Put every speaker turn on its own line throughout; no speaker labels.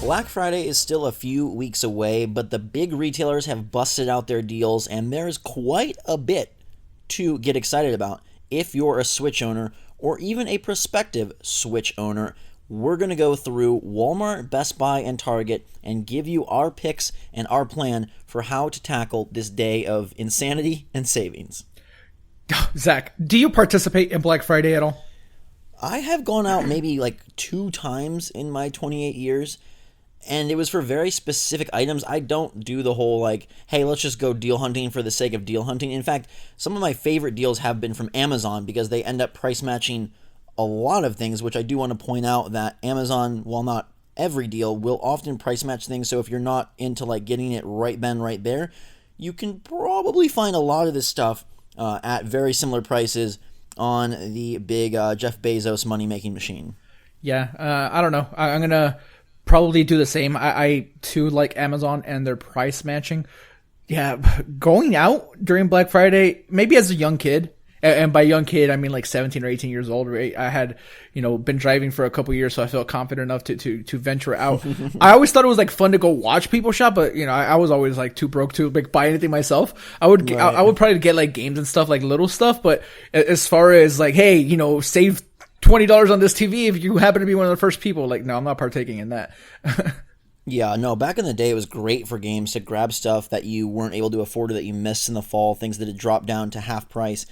Black Friday is still a few weeks away, but the big retailers have busted out their deals, and there's quite a bit to get excited about. If you're a Switch owner or even a prospective Switch owner, we're going to go through Walmart, Best Buy, and Target and give you our picks and our plan for how to tackle this day of insanity and savings.
Zach, do you participate in Black Friday at all?
I have gone out maybe like 2 times in my 28 years, and it was for very specific items. I don't do the whole like, hey, let's just go deal hunting for the sake of deal hunting. In fact, some of my favorite deals have been from Amazon because they end up price matching a lot of things, which I do want to point out that Amazon, while not every deal, will often price match things. So if you're not into like getting it right then, right there, you can probably find a lot of this stuff at very similar prices on the big Jeff Bezos money-making machine.
Yeah, I don't know. I'm going to probably do the same. I too like Amazon and their price matching. Yeah, going out during Black Friday, maybe as a young kid, and by young kid, I mean like 17 or 18 years old, right? I had, been driving for a couple years, so I felt confident enough to venture out. I always thought it was like fun to go watch people shop, but I was always like too broke to like buy anything myself. I would probably get like games and stuff, like little stuff, but as far as like, hey, save $20 on this TV if you happen to be one of the first people, like, no, I'm not partaking in that.
Yeah, no, back in the day, it was great for games to grab stuff that you weren't able to afford or that you missed in the fall, things that had dropped down to half price.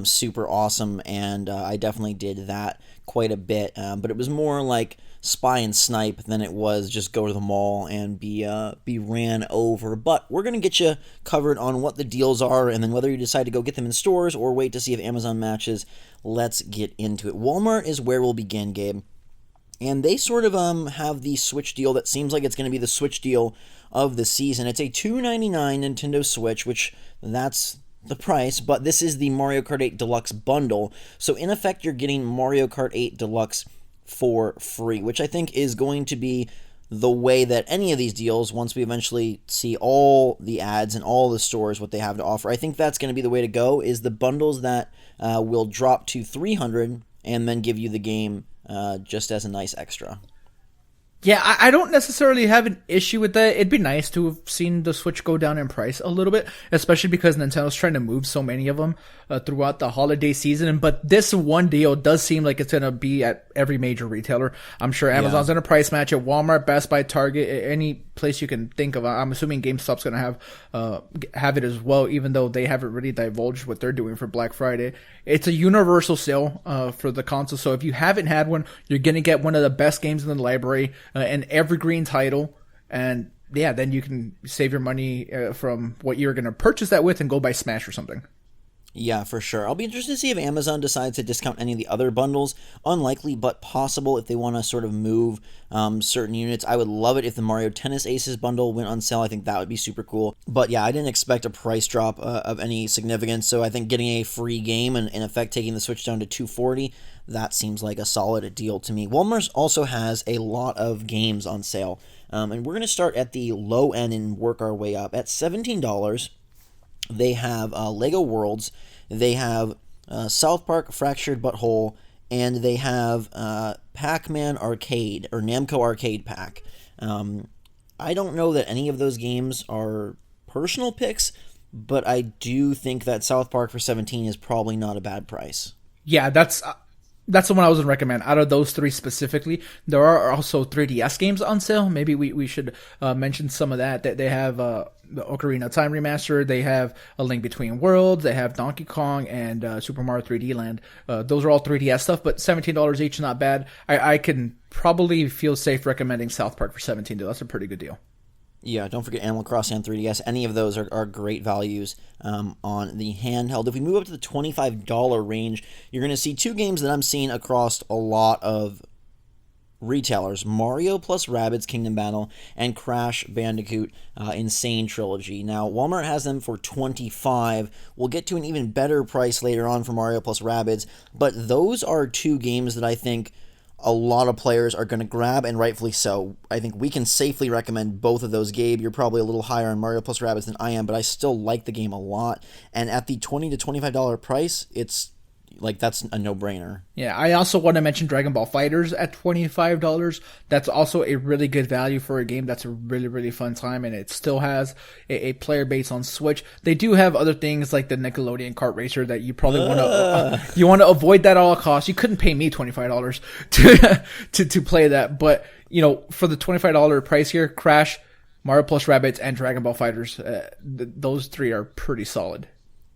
Super awesome, and I definitely did that quite a bit. But it was more like spy and snipe than it was just go to the mall and be ran over. But we're going to get you covered on what the deals are, and then whether you decide to go get them in stores or wait to see if Amazon matches. Let's get into it. Walmart is where we'll begin, Gabe. And they sort of have the Switch deal that seems like it's going to be the Switch deal of the season. It's a $299 Nintendo Switch, which that's the price, but this is the Mario Kart 8 Deluxe bundle. So in effect, you're getting Mario Kart 8 Deluxe for free, which I think is going to be the way that any of these deals, once we eventually see all the ads and all the stores, what they have to offer, I think that's going to be the way to go, is the bundles that will drop to $300 and then give you the game just as a nice extra.
Yeah, I don't necessarily have an issue with that. It'd be nice to have seen the Switch go down in price a little bit, especially because Nintendo's trying to move so many of them throughout the holiday season. But this one deal does seem like it's going to be at every major retailer. I'm sure Amazon's going to price match at Walmart, Best Buy, Target, any place you can think of. I'm assuming GameStop's going to have it as well, even though they haven't really divulged what they're doing for Black Friday. It's a universal sale for the console, so if you haven't had one, you're going to get one of the best games in the library, an evergreen title, and yeah, then you can save your money from what you're going to purchase that with and go buy Smash or something.
Yeah, for sure. I'll be interested to see if Amazon decides to discount any of the other bundles. Unlikely, but possible if they want to sort of move certain units. I would love it if the Mario Tennis Aces bundle went on sale. I think that would be super cool. But yeah, I didn't expect a price drop of any significance. So I think getting a free game and in effect taking the Switch down to $240, that seems like a solid deal to me. Walmart also has a lot of games on sale. And we're going to start at the low end and work our way up. At $17, they have Lego Worlds, they have South Park Fractured But Whole, and they have Pac-Man Arcade, or Namco Arcade Pack. I don't know that any of those games are personal picks, but I do think that South Park for $17 is probably not a bad price.
Yeah, that's the one I was going to recommend. Out of those three specifically, there are also 3DS games on sale. Maybe we should mention some of that. They have the Ocarina of Time remaster. They have A Link Between Worlds. They have Donkey Kong and Super Mario 3D Land. Those are all 3DS stuff, but $17 each, not bad. I can probably feel safe recommending South Park for $17. That's a pretty good deal.
Yeah, don't forget Animal Crossing and 3DS. Any of those are great values on the handheld. If we move up to the $25 range, you're going to see 2 games that I'm seeing across a lot of retailers: Mario plus Rabbids Kingdom Battle and Crash Bandicoot Insane Trilogy. Now, Walmart has them for $25. We'll get to an even better price later on for Mario plus Rabbids, but those are 2 games that I think a lot of players are going to grab, and rightfully so. I think we can safely recommend both of those. Gabe, you're probably a little higher on Mario plus Rabbids than I am, but I still like the game a lot. And at the $20 to $25 price, it's like that's a no-brainer.
Yeah, I also want to mention Dragon Ball Fighters at $25. That's also a really good value for a game that's a really, really fun time, and it still has a player base on Switch. They do have other things like the Nickelodeon Kart Racer that you probably want to you want to avoid that at all costs. You couldn't pay me $25 to play that, but for the $25 price here, Crash, Mario plus Rabbids, and Dragon Ball Fighters, those three are pretty solid.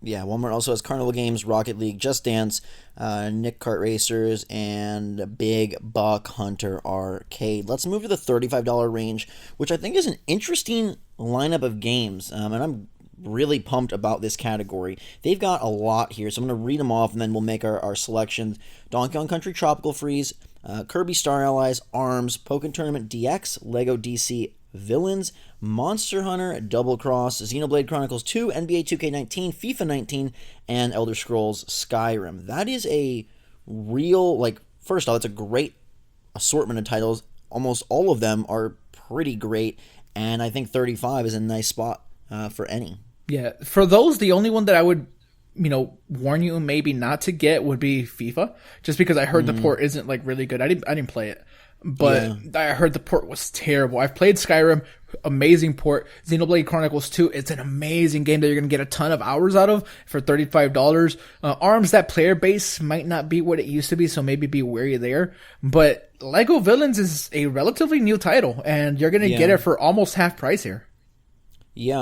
Yeah, Walmart also has Carnival Games, Rocket League, Just Dance, Nick Kart Racers, and Big Buck Hunter Arcade. Let's move to the $35 range, which I think is an interesting lineup of games, and I'm really pumped about this category. They've got a lot here, so I'm going to read them off, and then we'll make our selections. Donkey Kong Country Tropical Freeze, Kirby Star Allies, ARMS, Pokken Tournament DX, Lego DC Villains, Monster Hunter, Double Cross, Xenoblade Chronicles 2, NBA 2K19, FIFA 19, and Elder Scrolls Skyrim. That is a real, first off, it's a great assortment of titles. Almost all of them are pretty great, and I think 35 is a nice spot for any.
Yeah, for those, the only one that I would warn you maybe not to get would be FIFA, just because I heard the port isn't really good. I didn't play it, but I heard the port was terrible. I've played Skyrim, amazing port. Xenoblade Chronicles 2, it's an amazing game that you're going to get a ton of hours out of for $35. ARMS, that player base might not be what it used to be, so maybe be wary there. But Lego Villains is a relatively new title, and you're going to get it for almost half price here.
Yeah,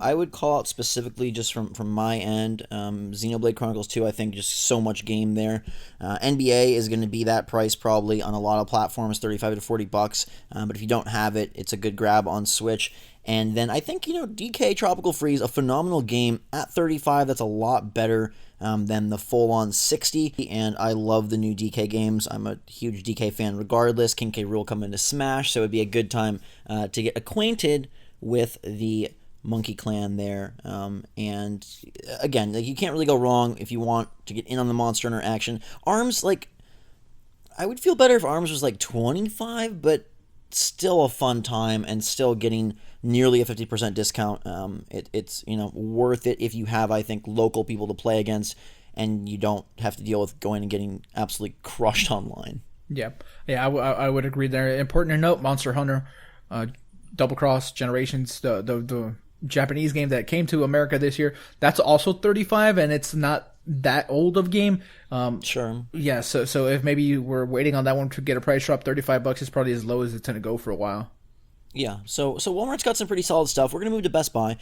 I would call out specifically just from my end, Xenoblade Chronicles 2, I think just so much game there. NBA is going to be that price probably on a lot of platforms, $35 to $40. But if you don't have it, it's a good grab on Switch. And then I think, DK Tropical Freeze, a phenomenal game at $35. That's a lot better than the full-on $60. And I love the new DK games. I'm a huge DK fan regardless. King K. Rool coming to Smash, so it would be a good time to get acquainted with the Monkey Clan there. And again, you can't really go wrong if you want to get in on the Monster Hunter action. ARMS, I would feel better if ARMS was 25, but still a fun time and still getting nearly a 50% discount. It's worth it if you have, I think, local people to play against and you don't have to deal with going and getting absolutely crushed online.
Yeah, I would agree there. Important to note, Monster Hunter, Double Cross Generations, the Japanese game that came to America this year, that's also $35, and it's not that old of game.
Sure.
Yeah, so if maybe you were waiting on that one to get a price drop, $35 is probably as low as it's going to go for a while.
Yeah, so Walmart's got some pretty solid stuff. We're going to move to Best Buy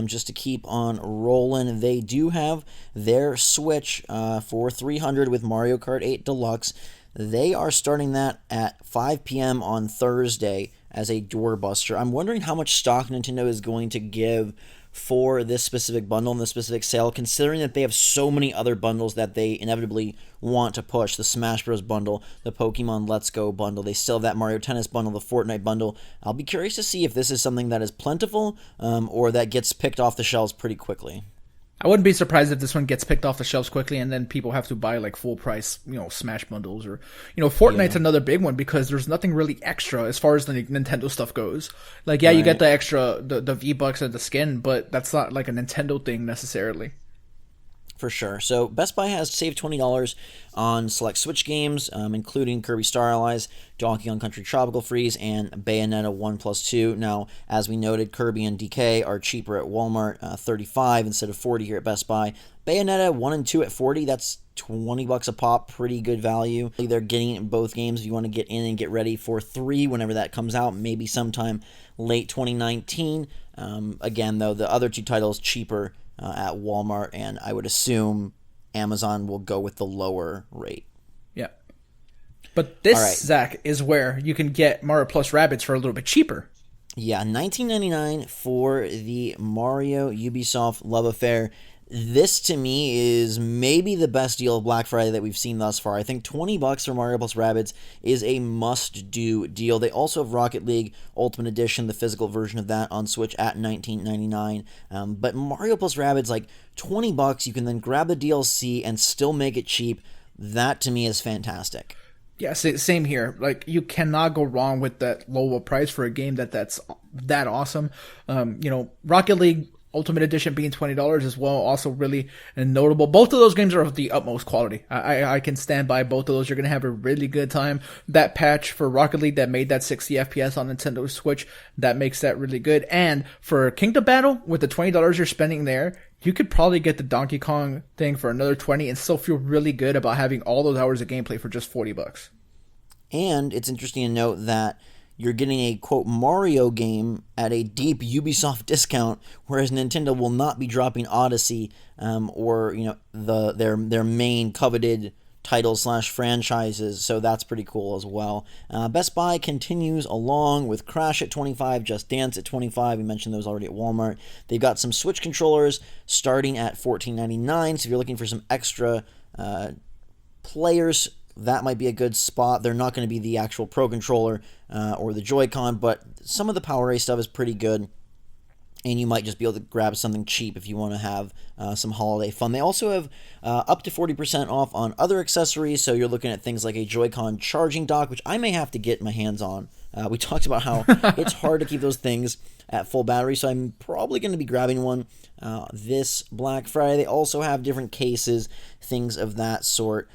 just to keep on rolling. They do have their Switch for $300 with Mario Kart 8 Deluxe. They are starting that at 5 p.m. on Thursday as a doorbuster. I'm wondering how much stock Nintendo is going to give for this specific bundle and this specific sale, considering that they have so many other bundles that they inevitably want to push. The Smash Bros. Bundle, the Pokemon Let's Go bundle. They still have that Mario Tennis bundle, the Fortnite bundle. I'll be curious to see if this is something that is plentiful or that gets picked off the shelves pretty quickly.
I wouldn't be surprised if this one gets picked off the shelves quickly and then people have to buy full price, Smash bundles or, Fortnite's another big one because there's nothing really extra as far as the Nintendo stuff goes. You get the extra, the V-Bucks and the skin, but that's not a Nintendo thing necessarily.
For sure. So Best Buy has saved $20 on select Switch games, including Kirby Star Allies, Donkey Kong Country Tropical Freeze, and Bayonetta 1+2. Now, as we noted, Kirby and DK are cheaper at Walmart, $35 instead of $40 here at Best Buy. Bayonetta 1 and 2 at $40, that's $20 a pop, pretty good value. They're getting it in both games if you want to get in and get ready for 3 whenever that comes out, maybe sometime late 2019. Again, though, the other two titles cheaper at Walmart, and I would assume Amazon will go with the lower rate.
Yeah. But this,
right,
Zach, is where you can get Mario plus Rabbids for a little bit cheaper.
Yeah, $19.99 for the Mario Ubisoft Love Affair. This, to me, is maybe the best deal of Black Friday that we've seen thus far. I think $20 for Mario plus Rabbids is a must-do deal. They also have Rocket League Ultimate Edition, the physical version of that, on Switch at $19.99. But Mario plus Rabbids, $20, you can then grab the DLC and still make it cheap. That, to me, is fantastic.
Yeah, same here. You cannot go wrong with that low price for a game that's that awesome. Rocket League Ultimate Edition being $20 as well, also really notable. Both of those games are of the utmost quality. I can stand by both of those. You're going to have a really good time. That patch for Rocket League that made that 60 FPS on Nintendo Switch, that makes that really good. And for Kingdom Battle, with the $20 you're spending there, you could probably get the Donkey Kong thing for another 20 and still feel really good about having all those hours of gameplay for just $40.
And it's interesting to note that you're getting a, quote, Mario game at a deep Ubisoft discount, whereas Nintendo will not be dropping Odyssey or, you know, their main coveted titles / franchises, so that's pretty cool as well. Best Buy continues along with Crash at $25, Just Dance at $25. We mentioned those already at Walmart. They've got some Switch controllers starting at $14.99, so if you're looking for some extra players, that might be a good spot. They're not going to be the actual Pro Controller or the Joy-Con, but some of the PowerA stuff is pretty good, and you might just be able to grab something cheap if you want to have some holiday fun. They also have up to 40% off on other accessories, so you're looking at things like a Joy-Con charging dock, which I may have to get my hands on. We talked about how it's hard to keep those things at full battery, so I'm probably going to be grabbing one this Black Friday. They also have different cases, things of that sort,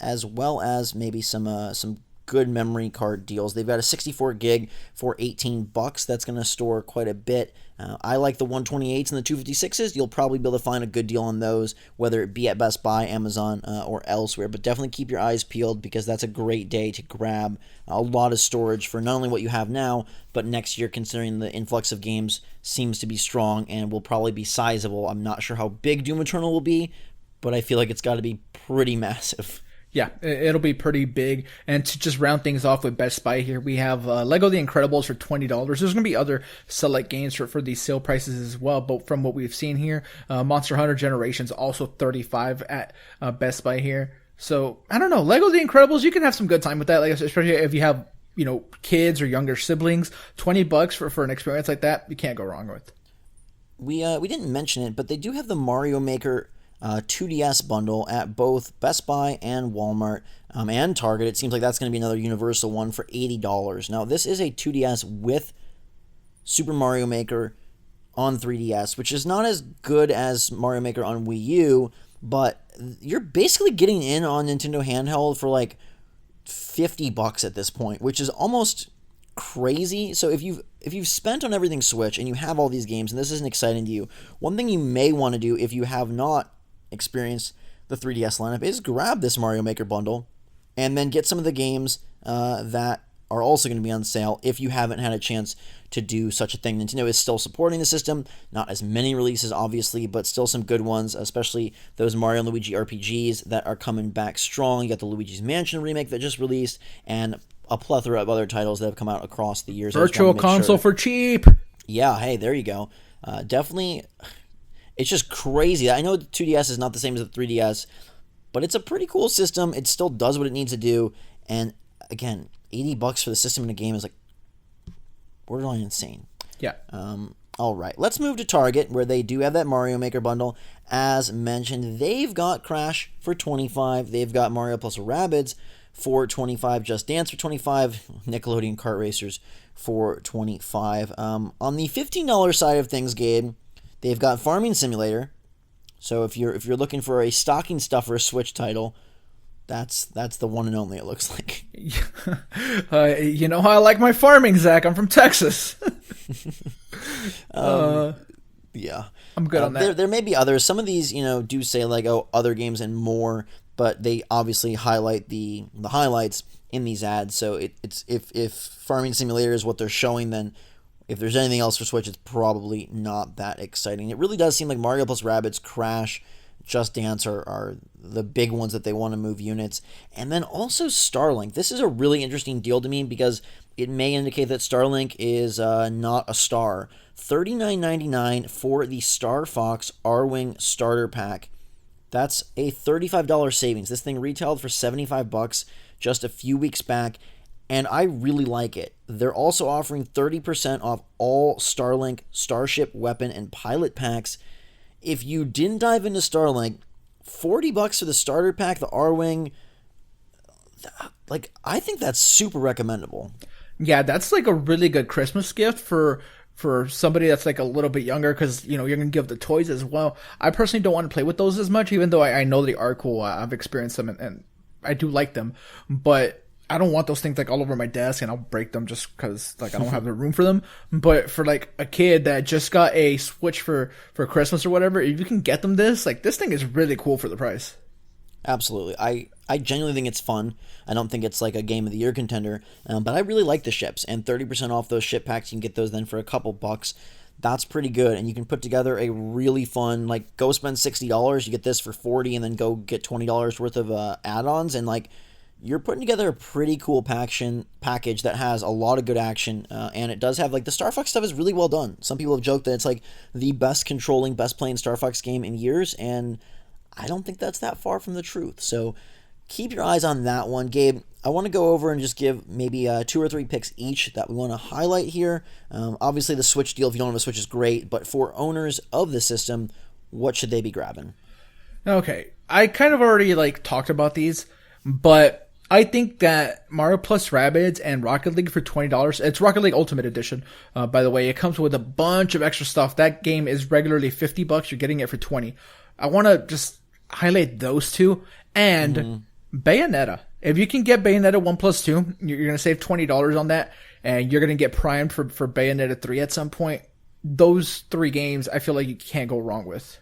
as well as maybe some good memory card deals. They've got a 64 gig for $18. That's going to store quite a bit. I like the 128s and the 256s. You'll probably be able to find a good deal on those, whether it be at Best Buy, Amazon, or elsewhere. But definitely keep your eyes peeled, because that's a great day to grab a lot of storage for not only what you have now, but next year, considering the influx of games seems to be strong and will probably be sizable. I'm not sure how big Doom Eternal will be, but I feel like it's got to be pretty massive.
Yeah, it'll be pretty big. And to just round things off with Best Buy here, we have Lego The Incredibles for $20. There's going to be other select games for these sale prices as well, but from what we've seen here, Monster Hunter Generations also $35 at Best Buy here. So, I don't know, Lego The Incredibles, you can have some good time with that, like, especially if you have, you know, kids or younger siblings. $20 for an experience like that, you can't go wrong with.
We didn't mention it, but they do have the Mario Maker 2DS bundle at both Best Buy and Walmart and Target. It seems like that's going to be another universal one for $80. Now, this is a 2DS with Super Mario Maker on 3DS, which is not as good as Mario Maker on Wii U, but you're basically getting in on Nintendo handheld for like $50 at this point, which is almost crazy. So if you've spent on everything Switch and you have all these games and this isn't exciting to you, one thing you may want to do if you have not experienced the 3DS lineup is grab this Mario Maker bundle and then get some of the games that are also going to be on sale if you haven't had a chance to do such a thing. Nintendo is still supporting the system, not as many releases obviously, but still some good ones, especially those Mario and Luigi RPGs that are coming back strong. You got the Luigi's Mansion remake that just released, and a plethora of other titles that have come out across the years.
Virtual Console for cheap.
Yeah, hey, there you go. Definitely, it's just crazy. I know the 2DS is not the same as the 3DS, but it's a pretty cool system. It still does what it needs to do, and again, $80 for the system in a game is like borderline insane.
Yeah.
All right, let's move to Target, where they do have that Mario Maker bundle. As mentioned, they've got Crash for $25. They've got Mario plus Rabbids for $25. Just Dance for $25. Nickelodeon Kart Racers for $25. On the $15 side of things, Gabe, they've got Farming Simulator. So if you're looking for a stocking stuffer Switch title, that's the one and only, it looks like.
You know how I like my farming, Zach. I'm from Texas.
Yeah.
I'm good on that.
There may be others. Some of these, do say like, other games and more, but they obviously highlight the highlights in these ads. So it's if Farming Simulator is what they're showing, then if there's anything else for Switch, it's probably not that exciting. It really does seem like Mario plus Rabbids, Crash, Just Dance are the big ones that they want to move units. And then also Starlink. This is a really interesting deal to me because it may indicate that Starlink is not a star. $39.99 for the Star Fox R-Wing Starter Pack. That's a $35 savings. This thing retailed for $75 just a few weeks back, and I really like it. They're also offering 30% off all Starlink Starship Weapon and Pilot Packs. If you didn't dive into Starlink, $40 for the starter pack, the R-Wing, I think that's super recommendable.
Yeah, that's like a really good Christmas gift for for somebody that's like a little bit younger, because you know you're gonna give the toys as well. I personally don't want to play with those as much, even though I know they are cool. I've experienced them, and I do like them, but I don't want those things like all over my desk, and I'll break them just because like I don't have the room for them. But for like a kid that just got a Switch for Christmas or whatever, if you can get them this thing is really cool for the price.
Absolutely. I genuinely think it's fun. I don't think it's like a game of the year contender, but I really like the ships, and 30% off those ship packs. You can get those then for a couple bucks. That's pretty good, and you can put together a really fun, like, go spend $60, you get this for 40, and then go get $20 worth of add-ons, and like, you're putting together a pretty cool package that has a lot of good action, and it does have, like, the Star Fox stuff is really well done. Some people have joked that it's like the best controlling, best playing Star Fox game in years, and I don't think that's that far from the truth. So keep your eyes on that one. Gabe, I want to go over and just give maybe 2 or 3 picks each that we want to highlight here. Obviously, the Switch deal, if you don't have a Switch, is great, but for owners of the system, what should they be grabbing?
Okay, I kind of already like talked about these, but I think that Mario Plus Rabbids and Rocket League for $20. It's Rocket League Ultimate Edition, by the way. It comes with a bunch of extra stuff. That game is regularly $50. You're getting it for 20. I want to just highlight those two, and Bayonetta. If you can get Bayonetta 1+2, you're going to save $20 on that, and you're going to get primed for Bayonetta 3 at some point. Those 3 games, I feel like you can't go wrong with.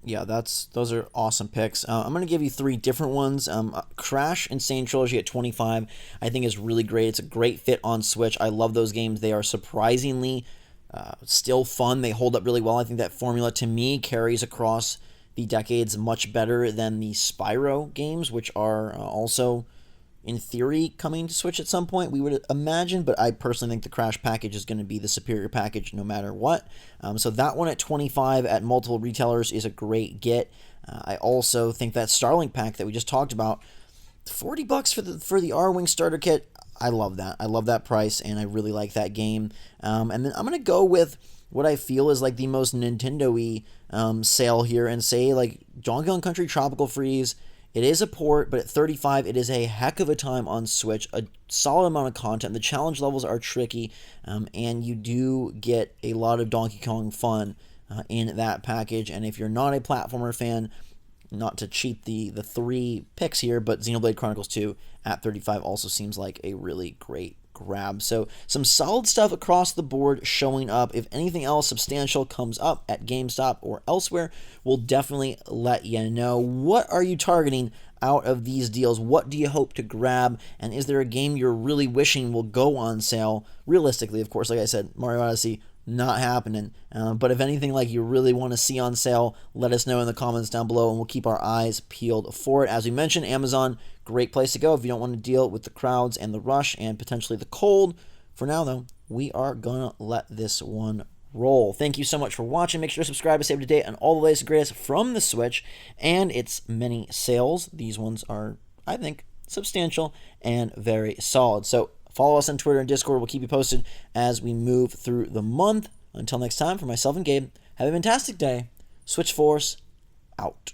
Yeah, those are awesome picks. I'm going to give you 3 different ones. Crash Insane Trilogy at 25, I think is really great. It's a great fit on Switch. I love those games. They are surprisingly still fun. They hold up really well. I think that formula, to me, carries across the decades much better than the Spyro games, which are also, in theory, coming to Switch at some point, we would imagine, but I personally think the Crash package is going to be the superior package no matter what. So that one at 25 at multiple retailers is a great get. I also think that Starlink pack that we just talked about, $40 for the R-Wing starter kit, I love that. I love that price, and I really like that game. And then I'm going to go with what I feel is like the most Nintendo-y sale here and say like Donkey Kong Country Tropical Freeze. It is a port, but at 35, it is a heck of a time on Switch. A solid amount of content. The challenge levels are tricky, and you do get a lot of Donkey Kong fun in that package. And if you're not a platformer fan, not to cheat the 3 picks here, but Xenoblade Chronicles 2 at 35 also seems like a really great grab. So some solid stuff across the board showing up. If anything else substantial comes up at GameStop or elsewhere, we'll definitely let you know. What are you targeting out of these deals? What do you hope to grab? And is there a game you're really wishing will go on sale? Realistically, of course, like I said, Mario Odyssey, not happening. But if anything like you really want to see on sale, let us know in the comments down below, and we'll keep our eyes peeled for it. As we mentioned, Amazon, great place to go if you don't want to deal with the crowds and the rush and potentially the cold. For now, though, we are going to let this one roll. Thank you so much for watching. Make sure to subscribe to stay up to date on all the latest and greatest from the Switch and its many sales. These ones are, I think, substantial and very solid. So follow us on Twitter and Discord. We'll keep you posted as we move through the month. Until next time, for myself and Gabe, have a fantastic day. Switch Force, out.